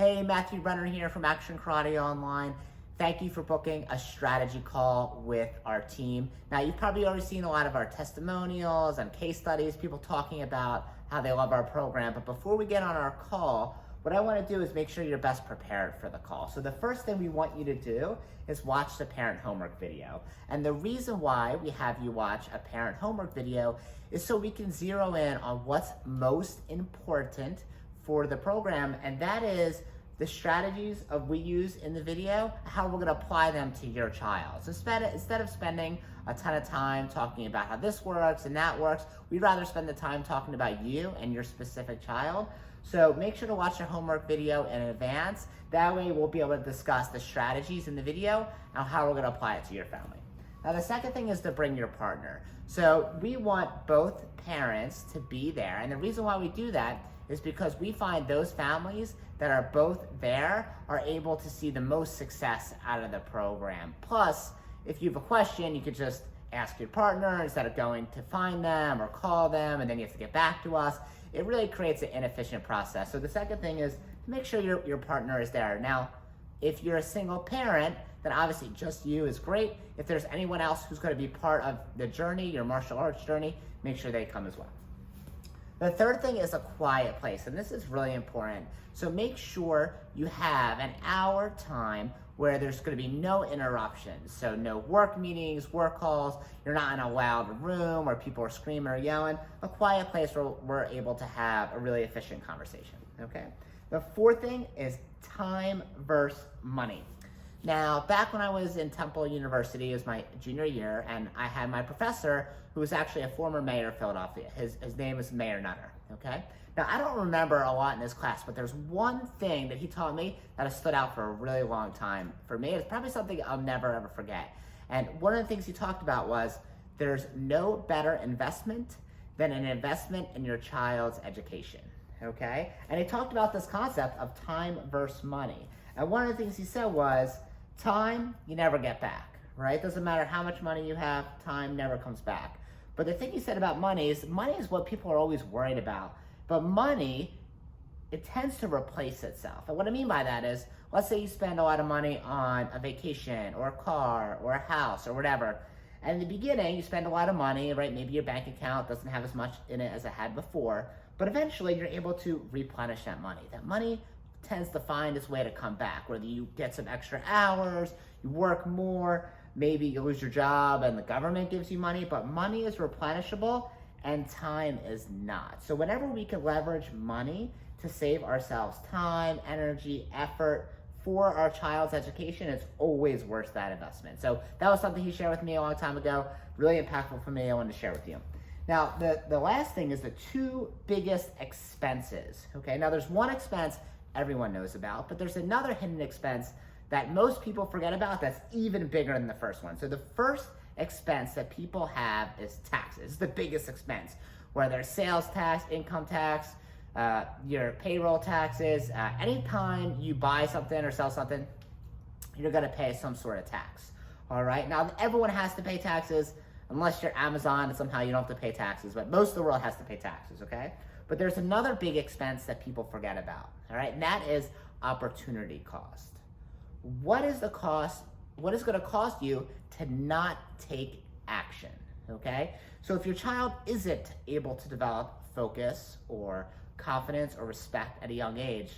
Hey, Matthew Brenner here from Action Karate Online. Thank you for booking a strategy call with our team. Now, you've probably already seen a lot of our testimonials and case studies, people talking about how they love our program. But before we get on our call, what I want to do is make sure you're best prepared for the call. So the first thing we want you to do is watch the parent homework video. And the reason why we have you watch a parent homework video is so we can zero in on what's most important for the program, and that is the strategies we use in the video, how we're gonna apply them to your child. So instead of spending a ton of time talking about how this works and that works, we'd rather spend the time talking about you and your specific child. So make sure to watch your homework video in advance. That way we'll be able to discuss the strategies in the video and how we're gonna apply it to your family. Now the second thing is to bring your partner. So we want both parents to be there, and the reason why we do that is because we find those families that are both there are able to see the most success out of the program. Plus, if you have a question, you could just ask your partner instead of going to find them or call them and then you have to get back to us. It really creates an inefficient process. So the second thing is to make sure your partner is there. Now, if you're a single parent, then obviously just you is great. If there's anyone else who's going to be part of the journey, your martial arts journey, make sure they come as well. The third thing is a quiet place, and this is really important. So make sure you have an hour time where there's going to be no interruptions. So no work meetings, work calls, you're not in a loud room where people are screaming or yelling. A quiet place where we're able to have a really efficient conversation, okay? The fourth thing is time versus money. Now, back when I was in Temple University, it was my junior year, and I had my professor who was actually a former mayor of Philadelphia. His name is Mayor Nutter, okay? Now, I don't remember a lot in this class, but there's one thing that he taught me that has stood out for a really long time. For me, it's probably something I'll never, ever forget. And one of the things he talked about was there's no better investment than an investment in your child's education, okay? And he talked about this concept of time versus money. And one of the things he said was, time, you never get back, right? Doesn't matter how much money you have, time never comes back. But the thing he said about money is what people are always worried about. But money, it tends to replace itself. And what I mean by that is, let's say you spend a lot of money on a vacation or a car or a house or whatever. And in the beginning, you spend a lot of money, right? Maybe your bank account doesn't have as much in it as it had before. But eventually, you're able to replenish that money. That money tends to find its way to come back, whether you get some extra hours, you work more, maybe you lose your job and the government gives you money, but money is replenishable and time is not. So whenever we can leverage money to save ourselves time, energy, effort for our child's education, it's always worth that investment. So that was something he shared with me a long time ago, really impactful for me, I wanted to share with you. Now, the last thing is the two biggest expenses, okay? Now there's one expense everyone knows about, but there's another hidden expense that most people forget about that's even bigger than the first one. So the first expense that people have is taxes. It's the biggest expense, whether it's sales tax, income tax, your payroll taxes. Anytime you buy something or sell something, you're gonna pay some sort of tax, all right? Now, everyone has to pay taxes, unless you're Amazon and somehow you don't have to pay taxes, but most of the world has to pay taxes, okay? But there's another big expense that people forget about, all right? And that is opportunity cost. What is the cost? What is gonna cost you to not take action, okay? So if your child isn't able to develop focus or confidence or respect at a young age,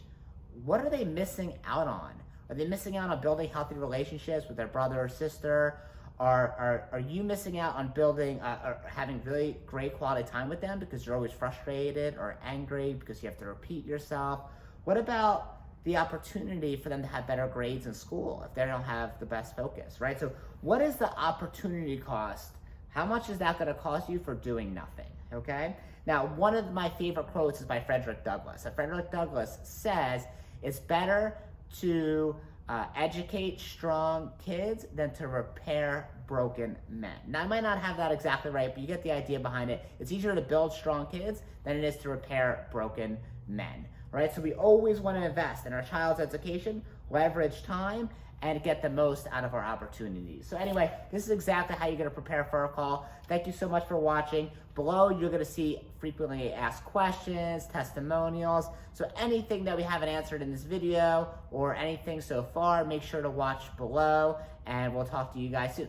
what are they missing out on? Are they missing out on building healthy relationships with their brother or sister? Are you missing out on building or having really great quality time with them because you're always frustrated or angry because you have to repeat yourself? What about the opportunity for them to have better grades in school if they don't have the best focus, right? So what is the opportunity cost? How much is that gonna cost you for doing nothing, okay? Now, one of my favorite quotes is by Frederick Douglass. And Frederick Douglass says, it's better to educate strong kids than to repair broken men. Now, I might not have that exactly right, but you get the idea behind it. It's easier to build strong kids than it is to repair broken men, right? So we always want to invest in our child's education, leverage time, and get the most out of our opportunities. So anyway, this is exactly how you're gonna prepare for a call. Thank you so much for watching. Below, you're gonna see frequently asked questions, testimonials. So anything that we haven't answered in this video or anything so far, make sure to watch below, and we'll talk to you guys soon.